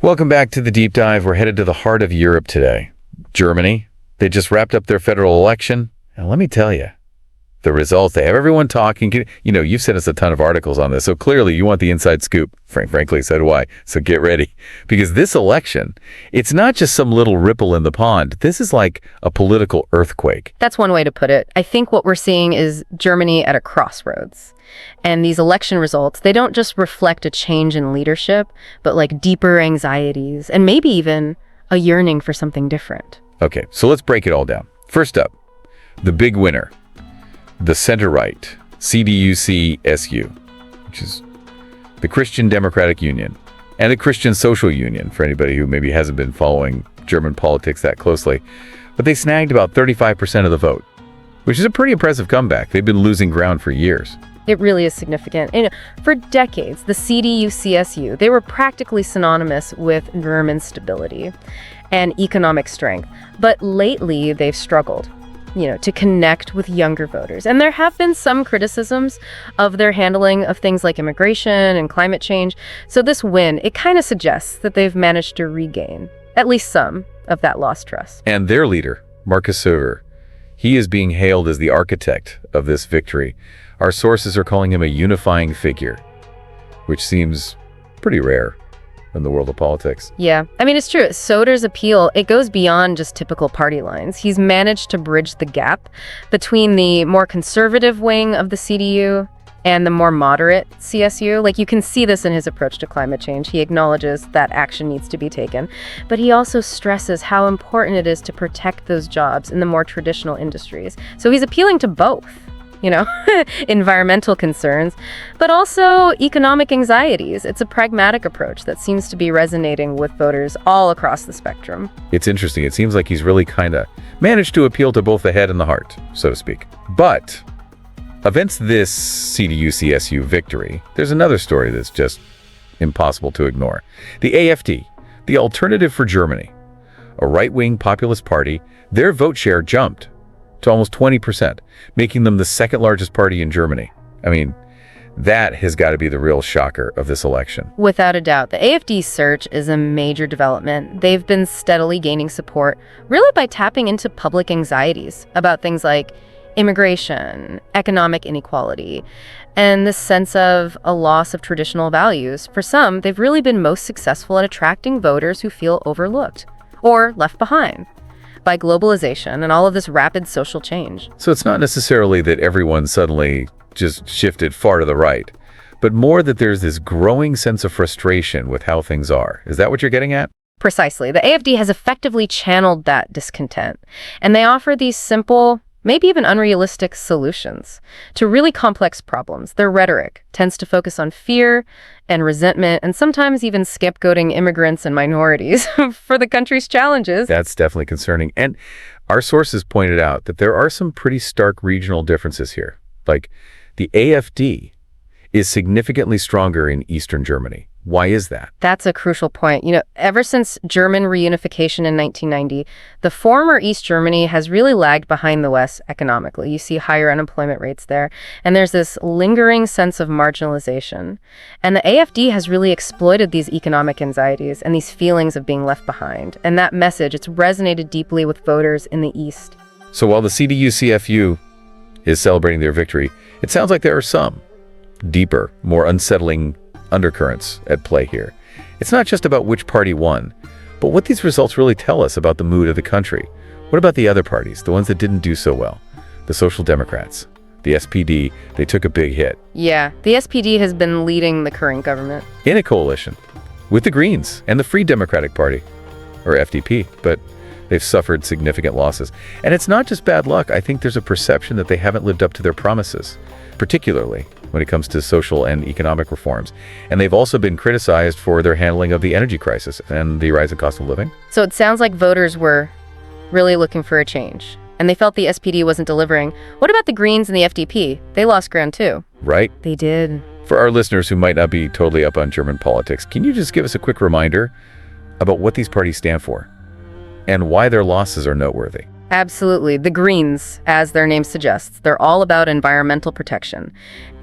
Welcome back to the deep dive. We're headed to the heart of Europe today. Germany. They just wrapped up their federal election. And let me tell you, the results, they have everyone talking. You know, you've sent us a ton of articles on this, so clearly you want the inside scoop. Frankly, so do I. So get ready. Because this election, it's not just some little ripple in the pond. This is like a political earthquake. That's one way to put it. I think what we're seeing is Germany at a crossroads. And these election results, they don't just reflect a change in leadership, but like deeper anxieties and maybe even a yearning for something different. Okay, so let's break it all down. First up, the big winner. The center-right, CDU-CSU, which is the Christian Democratic Union, and the Christian Social Union, for anybody who maybe hasn't been following German politics that closely. But they snagged about 35% of the vote, which is a pretty impressive comeback. They've been losing ground for years. It really is significant. And for decades, the CDU-CSU, they were practically synonymous with German stability and economic strength. But lately, they've struggled, to connect with younger voters. And there have been some criticisms of their handling of things like immigration and climate change. So this win, it kind of suggests that they've managed to regain at least some of that lost trust. And their leader, Markus Söder, he is being hailed as the architect of this victory. Our sources are calling him a unifying figure, which seems pretty rare in the world of politics. Yeah, I mean, it's true. Söder's appeal, it goes beyond just typical party lines. He's managed to bridge the gap between the more conservative wing of the CDU and the more moderate CSU. Like, you can see this in his approach to climate change. He acknowledges that action needs to be taken, but he also stresses how important it is to protect those jobs in the more traditional industries. So he's appealing to both. Environmental concerns, but also economic anxieties. It's a pragmatic approach that seems to be resonating with voters all across the spectrum. It's interesting. It seems like he's really kind of managed to appeal to both the head and the heart, so to speak. But against this CDU-CSU victory, there's another story that's just impossible to ignore. The AfD, the Alternative for Germany, a right-wing populist party, their vote share jumped to almost 20%, making them the second largest party in Germany. I mean, that has got to be the real shocker of this election. Without a doubt, the AfD search is a major development. They've been steadily gaining support, really by tapping into public anxieties about things like immigration, economic inequality, and this sense of a loss of traditional values. For some, they've really been most successful at attracting voters who feel overlooked or left behind by globalization and all of this rapid social change. So it's not necessarily that everyone suddenly just shifted far to the right, but more that there's this growing sense of frustration with how things are. Is that what you're getting at? Precisely. The AfD has effectively channeled that discontent, and they offer these simple, maybe even unrealistic solutions to really complex problems. Their rhetoric tends to focus on fear and resentment, and sometimes even scapegoating immigrants and minorities for the country's challenges. That's definitely concerning. And our sources pointed out that there are some pretty stark regional differences here. Like, the AfD is significantly stronger in Eastern Germany. Why is that? That's a crucial point. Ever since German reunification in 1990, the former East Germany has really lagged behind the West economically. You see higher unemployment rates there, and there's this lingering sense of marginalization. And the AfD has really exploited these economic anxieties and these feelings of being left behind. And that message, it's resonated deeply with voters in the East. So while the CDU-CSU is celebrating their victory, it sounds like there are some deeper, more unsettling undercurrents at play here. It's not just about which party won, but what these results really tell us about the mood of the country. What about the other parties, the ones that didn't do so well? The Social Democrats, the SPD, they took a big hit. Yeah, the SPD has been leading the current government in a coalition with the Greens and the Free Democratic Party, or FDP, but they've suffered significant losses. And it's not just bad luck. I think there's a perception that they haven't lived up to their promises, particularly when it comes to social and economic reforms. And they've also been criticized for their handling of the energy crisis and the rising cost of living. So it sounds like voters were really looking for a change, and they felt the SPD wasn't delivering. What about the Greens and the FDP? They lost ground too. Right. They did. For our listeners who might not be totally up on German politics, can you just give us a quick reminder about what these parties stand for and why their losses are noteworthy? Absolutely. The Greens, as their name suggests, they're all about environmental protection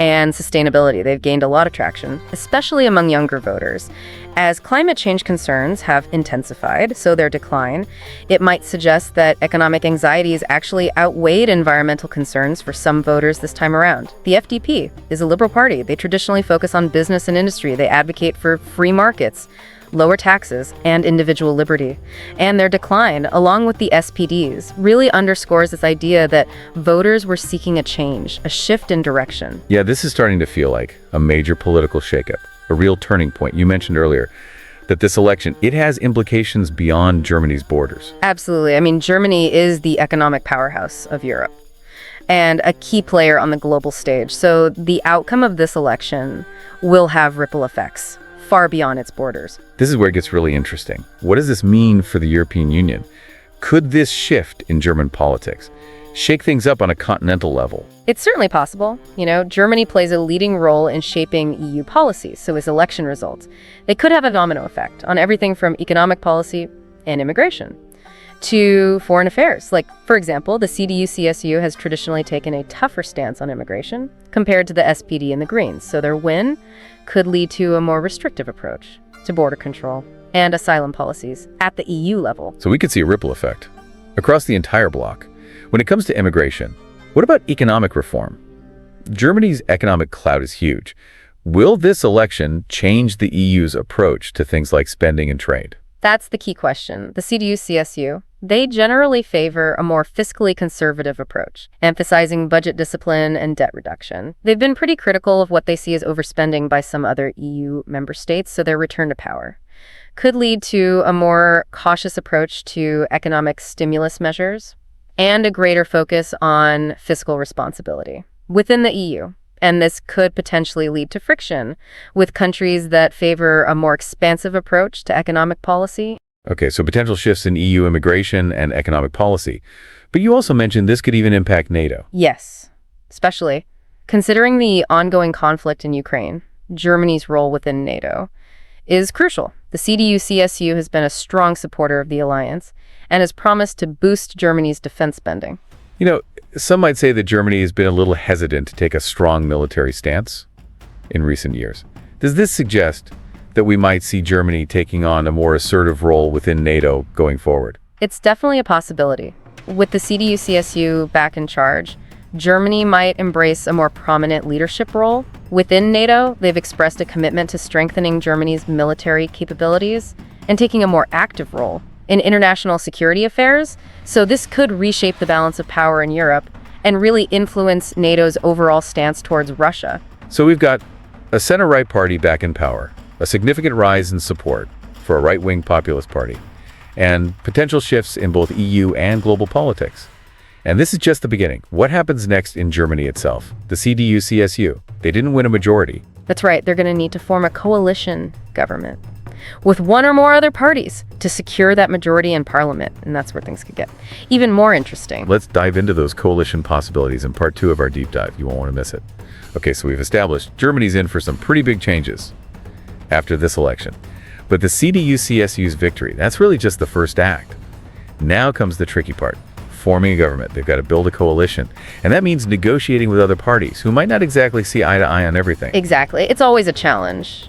and sustainability. They've gained a lot of traction, especially among younger voters. As climate change concerns have intensified, so their decline, it might suggest that economic anxieties actually outweighed environmental concerns for some voters this time around. The FDP is a liberal party. They traditionally focus on business and industry. They advocate for free markets, lower taxes, and individual liberty. And their decline, along with the SPDs, really underscores this idea that voters were seeking a change, a shift in direction. Yeah, this is starting to feel like a major political shakeup, a real turning point. You mentioned earlier that this election, it has implications beyond Germany's borders. Absolutely. I mean, Germany is the economic powerhouse of Europe and a key player on the global stage. So the outcome of this election will have ripple effects far beyond its borders. This is where it gets really interesting. What does this mean for the European Union? Could this shift in German politics shake things up on a continental level? It's certainly possible. Germany plays a leading role in shaping EU policies, so its election results. They could have a domino effect on everything from economic policy and immigration to foreign affairs. Like, for example, the CDU-CSU has traditionally taken a tougher stance on immigration compared to the SPD and the Greens, so their win could lead to a more restrictive approach to border control and asylum policies at the EU level. So we could see a ripple effect across the entire bloc. When it comes to immigration, what about economic reform? Germany's economic clout is huge. Will this election change the EU's approach to things like spending and trade? That's the key question. The CDU-CSU, they generally favor a more fiscally conservative approach, emphasizing budget discipline and debt reduction. They've been pretty critical of what they see as overspending by some other EU member states, so their return to power could lead to a more cautious approach to economic stimulus measures and a greater focus on fiscal responsibility within the EU. And this could potentially lead to friction with countries that favor a more expansive approach to economic policy. Okay, so potential shifts in EU immigration and economic policy. But you also mentioned this could even impact NATO. Yes, especially considering the ongoing conflict in Ukraine, Germany's role within NATO is crucial. The CDU-CSU has been a strong supporter of the alliance and has promised to boost Germany's defense spending. Some might say that Germany has been a little hesitant to take a strong military stance in recent years. Does this suggest that we might see Germany taking on a more assertive role within NATO going forward? It's definitely a possibility. With the CDU-CSU back in charge, Germany might embrace a more prominent leadership role. Within NATO, they've expressed a commitment to strengthening Germany's military capabilities and taking a more active role in international security affairs, so this could reshape the balance of power in Europe and really influence NATO's overall stance towards Russia. So we've got a center-right party back in power, a significant rise in support for a right-wing populist party, and potential shifts in both EU and global politics. And this is just the beginning. What happens next in Germany itself? The CDU-CSU, they didn't win a majority. That's right, they're going to need to form a coalition government with one or more other parties to secure that majority in parliament. And that's where things could get even more interesting. Let's dive into those coalition possibilities in part 2 of our deep dive. You won't want to miss it. Okay, so we've established Germany's in for some pretty big changes after this election. But the CDU-CSU's victory, that's really just the first act. Now comes the tricky part. Forming a government. They've got to build a coalition. And that means negotiating with other parties who might not exactly see eye to eye on everything. Exactly. It's always a challenge,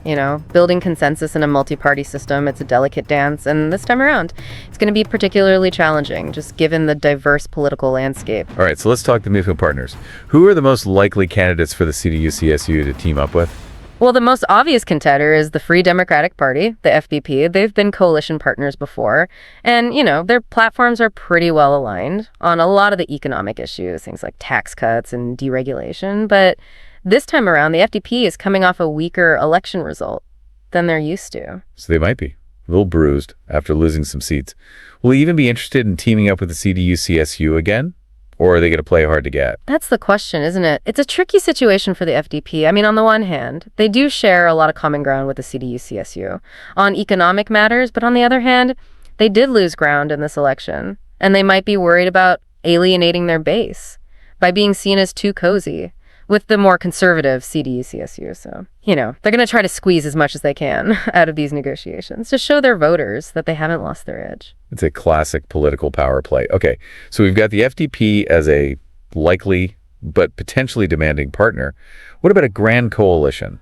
building consensus in a multi-party system. It's a delicate dance. And this time around, it's going to be particularly challenging, just given the diverse political landscape. All right, so let's talk the mutual partners. Who are the most likely candidates for the CDU-CSU to team up with? Well, the most obvious contender is the Free Democratic Party, the FDP. They've been coalition partners before. And, their platforms are pretty well aligned on a lot of the economic issues, things like tax cuts and deregulation. But this time around, the FDP is coming off a weaker election result than they're used to. So they might be a little bruised after losing some seats. Will they even be interested in teaming up with the CDU-CSU again? Or are they going to play hard to get? That's the question, isn't it? It's a tricky situation for the FDP. I mean, on the one hand, they do share a lot of common ground with the CDU-CSU on economic matters, but on the other hand, they did lose ground in this election, and they might be worried about alienating their base by being seen as too cozy with the more conservative CDU-CSU. So, they're going to try to squeeze as much as they can out of these negotiations to show their voters that they haven't lost their edge. It's a classic political power play. Okay, so we've got the FDP as a likely but potentially demanding partner. What about a grand coalition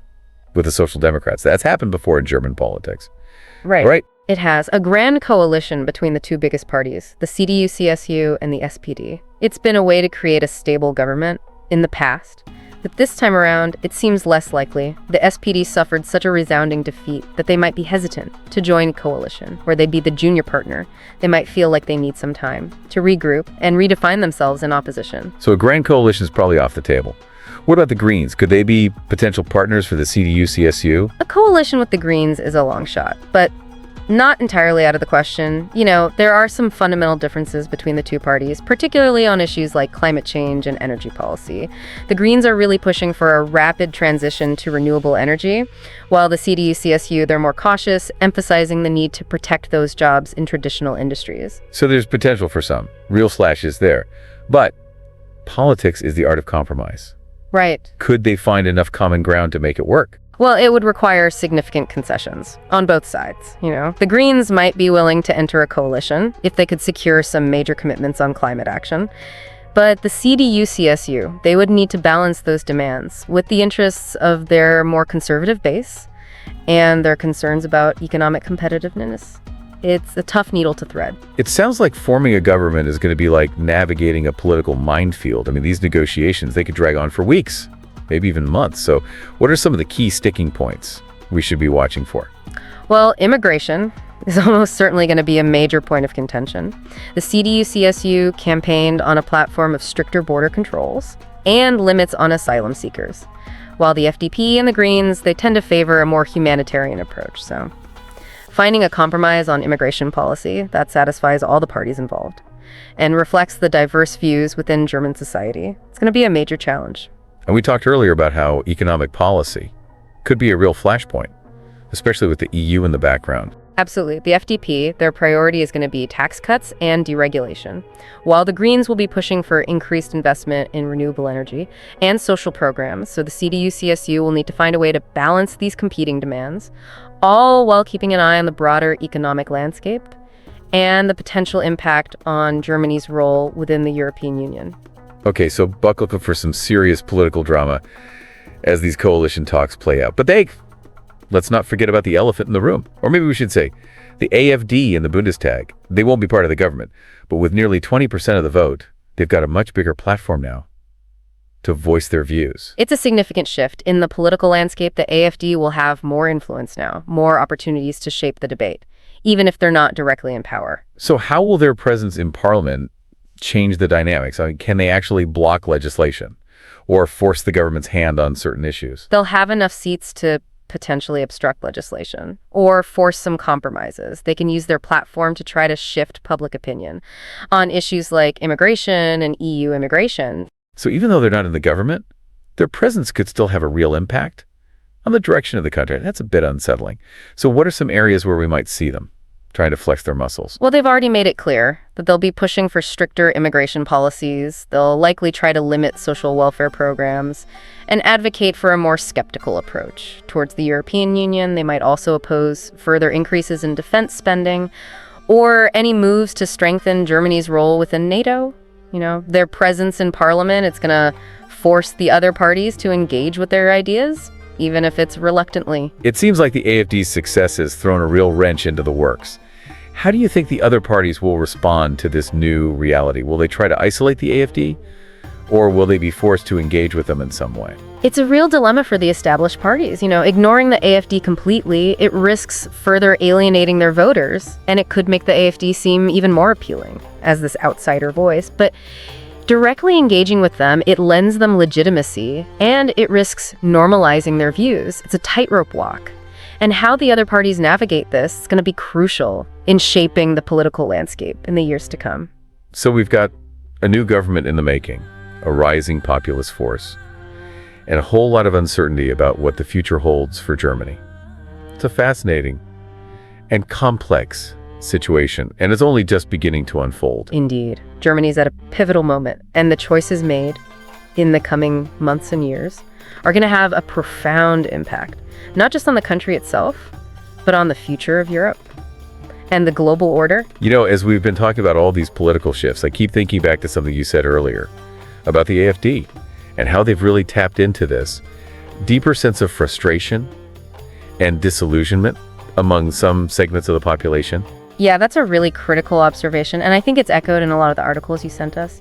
with the Social Democrats? That's happened before in German politics. Right. It has a grand coalition between the two biggest parties, the CDU-CSU and the SPD. It's been a way to create a stable government in the past, but this time around, it seems less likely. The SPD suffered such a resounding defeat that they might be hesitant to join a coalition, where they'd be the junior partner. They might feel like they need some time to regroup and redefine themselves in opposition. So a grand coalition is probably off the table. What about the Greens? Could they be potential partners for the CDU-CSU? A coalition with the Greens is a long shot, but not entirely out of the question. There are some fundamental differences between the two parties, particularly on issues like climate change and energy policy. The Greens are really pushing for a rapid transition to renewable energy, while the CDU-CSU, they're more cautious, emphasizing the need to protect those jobs in traditional industries. So there's potential for some real slashes there. But politics is the art of compromise. Right. Could they find enough common ground to make it work? Well, it would require significant concessions on both sides. The Greens might be willing to enter a coalition if they could secure some major commitments on climate action. But the CDU-CSU, they would need to balance those demands with the interests of their more conservative base and their concerns about economic competitiveness. It's a tough needle to thread. It sounds like forming a government is going to be like navigating a political minefield. I mean, these negotiations, they could drag on for weeks, maybe even months. So what are some of the key sticking points we should be watching for? Well, immigration is almost certainly going to be a major point of contention. The CDU-CSU campaigned on a platform of stricter border controls and limits on asylum seekers, while the FDP and the Greens, they tend to favor a more humanitarian approach. So finding a compromise on immigration policy that satisfies all the parties involved and reflects the diverse views within German society, it's going to be a major challenge. And we talked earlier about how economic policy could be a real flashpoint, especially with the EU in the background. Absolutely. The FDP, their priority is going to be tax cuts and deregulation, while the Greens will be pushing for increased investment in renewable energy and social programs. So the CDU-CSU will need to find a way to balance these competing demands, all while keeping an eye on the broader economic landscape and the potential impact on Germany's role within the European Union. Okay, so buckle up for some serious political drama as these coalition talks play out. But let's not forget about the elephant in the room. Or maybe we should say, the AfD in the Bundestag. They won't be part of the government, but with nearly 20% of the vote, they've got a much bigger platform now to voice their views. It's a significant shift. In the political landscape, the AfD will have more influence now, more opportunities to shape the debate, even if they're not directly in power. So how will their presence in parliament change the dynamics? I mean, can they actually block legislation or force the government's hand on certain issues? They'll have enough seats to potentially obstruct legislation or force some compromises. They can use their platform to try to shift public opinion on issues like immigration and EU immigration. So even though they're not in the government, their presence could still have a real impact on the direction of the country. That's a bit unsettling. So what are some areas where we might see them trying to flex their muscles? Well, they've already made it clear that they'll be pushing for stricter immigration policies. They'll likely try to limit social welfare programs and advocate for a more skeptical approach towards the European Union. They might also oppose further increases in defense spending or any moves to strengthen Germany's role within NATO. Their presence in parliament, it's going to force the other parties to engage with their ideas, even if it's reluctantly. It seems like the AfD's success has thrown a real wrench into the works. How do you think the other parties will respond to this new reality? Will they try to isolate the AfD, or will they be forced to engage with them in some way? It's a real dilemma for the established parties. Ignoring the AfD completely, it risks further alienating their voters, and it could make the AfD seem even more appealing as this outsider voice. But directly engaging with them, it lends them legitimacy, and it risks normalizing their views. It's a tightrope walk. And how the other parties navigate this is going to be crucial in shaping the political landscape in the years to come. So we've got a new government in the making, a rising populist force, and a whole lot of uncertainty about what the future holds for Germany. It's a fascinating and complex situation, and it's only just beginning to unfold. Indeed. Germany's at a pivotal moment, and the choices made, in the coming months and years are going to have a profound impact, not just on the country itself, but on the future of Europe and the global order. As we've been talking about all these political shifts, I keep thinking back to something you said earlier about the AfD and how they've really tapped into this deeper sense of frustration and disillusionment among some segments of the population. Yeah, that's a really critical observation, and I think it's echoed in a lot of the articles you sent us.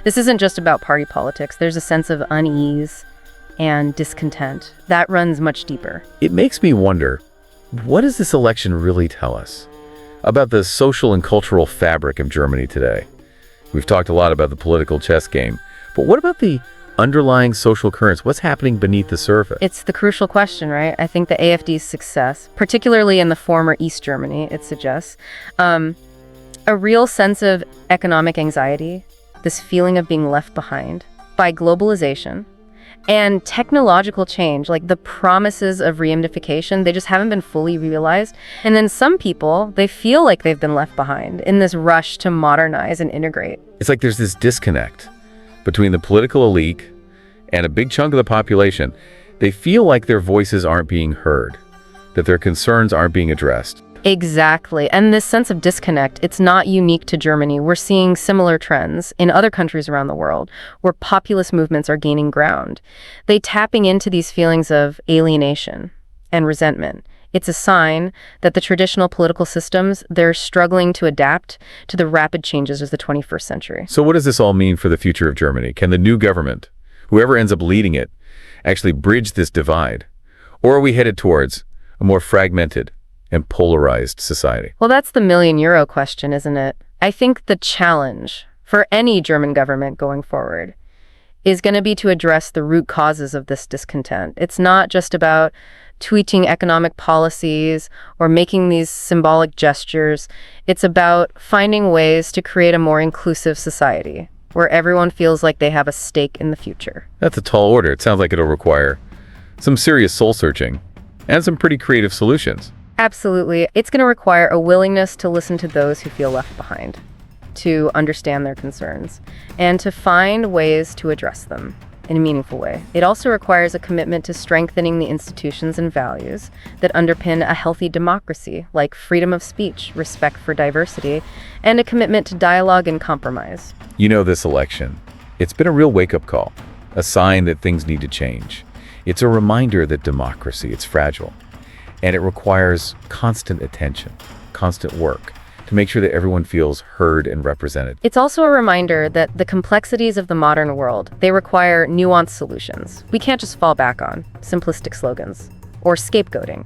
This isn't just about party politics. There's a sense of unease and discontent that runs much deeper. It makes me wonder, what does this election really tell us about the social and cultural fabric of Germany today? We've talked a lot about the political chess game, but what about the underlying social currents? What's happening beneath the surface? It's the crucial question, right? I think the AfD's success, particularly in the former East Germany, it suggests, a real sense of economic anxiety, this feeling of being left behind by globalization and technological change, like the promises of reunification, they just haven't been fully realized. And then some people, they feel like they've been left behind in this rush to modernize and integrate. It's like there's this disconnect between the political elite and a big chunk of the population. They feel like their voices aren't being heard, that their concerns aren't being addressed. Exactly. And this sense of disconnect, it's not unique to Germany. We're seeing similar trends in other countries around the world where populist movements are gaining ground. They tapping into these feelings of alienation and resentment. It's a sign that the traditional political systems, they're struggling to adapt to the rapid changes of the 21st century. So what does this all mean for the future of Germany? Can the new government, whoever ends up leading it, actually bridge this divide? Or are we headed towards a more fragmented and polarized society? Well, that's the million-euro question, isn't it? I think the challenge for any German government going forward is going to be to address the root causes of this discontent. It's not just about tweaking economic policies or making these symbolic gestures. It's about finding ways to create a more inclusive society where everyone feels like they have a stake in the future. That's a tall order. It sounds like it'll require some serious soul-searching and some pretty creative solutions. Absolutely. It's going to require a willingness to listen to those who feel left behind, to understand their concerns, and to find ways to address them in a meaningful way. It also requires a commitment to strengthening the institutions and values that underpin a healthy democracy, like freedom of speech, respect for diversity, and a commitment to dialogue and compromise. This election, it's been a real wake-up call, a sign that things need to change. It's a reminder that democracy, it's fragile, and it requires constant attention, constant work, to make sure that everyone feels heard and represented. It's also a reminder that the complexities of the modern world, they require nuanced solutions. We can't just fall back on simplistic slogans or scapegoating.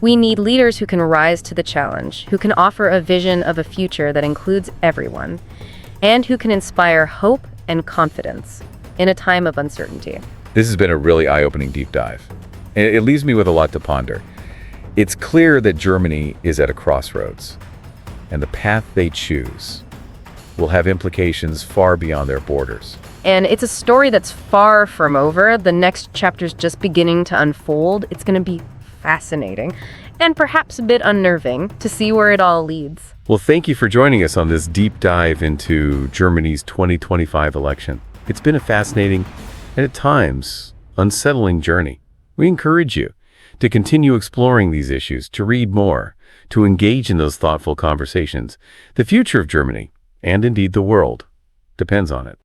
We need leaders who can rise to the challenge, who can offer a vision of a future that includes everyone, and who can inspire hope and confidence in a time of uncertainty. This has been a really eye-opening deep dive. It leaves me with a lot to ponder. It's clear that Germany is at a crossroads, and the path they choose will have implications far beyond their borders. And it's a story that's far from over. The next chapter's just beginning to unfold. It's going to be fascinating and perhaps a bit unnerving to see where it all leads. Well, thank you for joining us on this deep dive into Germany's 2025 election. It's been a fascinating and at times unsettling journey. We encourage you to continue exploring these issues, to read more, to engage in those thoughtful conversations. The future of Germany, and indeed the world, depends on it.